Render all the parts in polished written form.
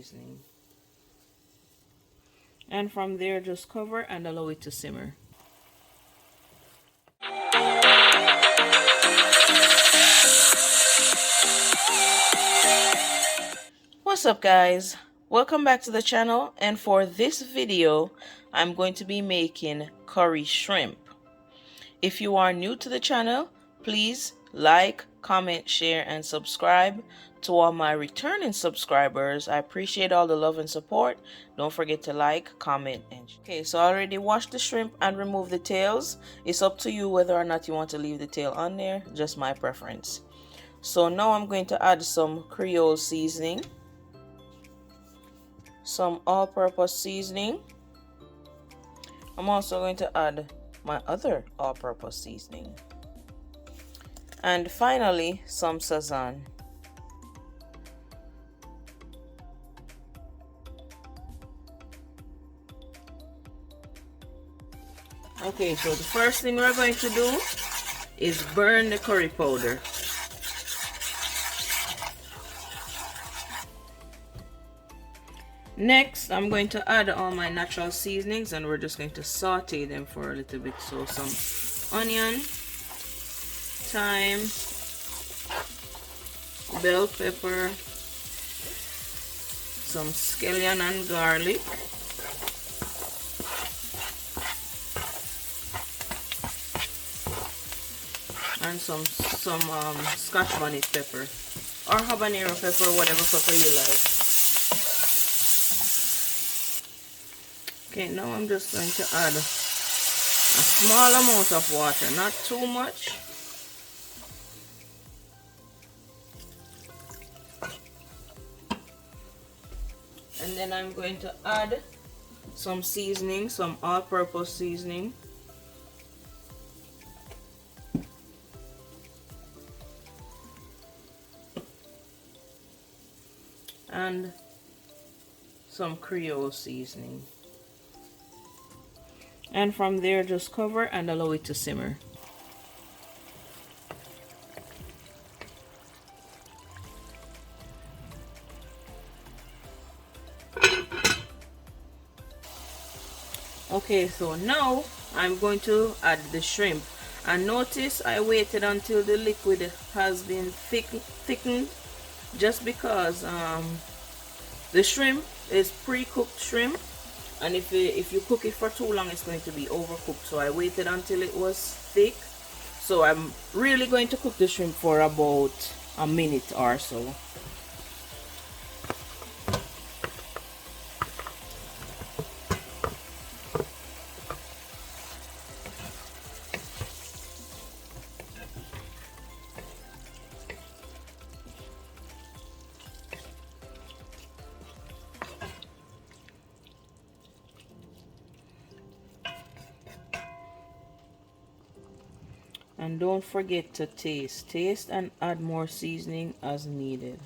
seasoning. And from there, just cover and allow it to simmer. What's up, guys? Welcome back to the channel, and for this video I'm going to be making curry shrimp. If you are new to the channel, please like, comment, share, and subscribe. To all my returning subscribers, I appreciate all the love and support. Don't forget to like, comment, and share. Okay, so I already washed the shrimp and removed the tails. It's up to you whether or not you want to leave the tail on there, just my preference. So now I'm going to add some Creole seasoning, some all-purpose seasoning. I'm also going to add my other all-purpose seasoning, and finally some Sazon. Okay, so the first thing we're going to do is burn the curry powder. Next, I'm going to add all my natural seasonings, and we're just going to saute them for a little bit. So some onion, thyme, bell pepper, some scallion and garlic, and some Scotch bonnet pepper or Habanero pepper, whatever pepper you like. Okay, now I'm just going to add a small amount of water, not too much. And then I'm going to add some seasoning, some all-purpose seasoning. And some Creole seasoning. And from there, just cover and allow it to simmer. Okay, so now I'm going to add the shrimp. And notice I waited until the liquid has been thickened, just because the shrimp is pre-cooked shrimp, and if you cook it for too long, it's going to be overcooked. So I waited until it was thick. So I'm really going to cook the shrimp for about a minute or so. And don't forget to taste and add more seasoning as needed.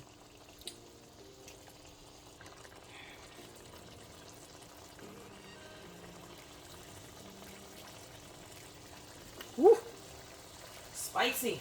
Woo! Spicy.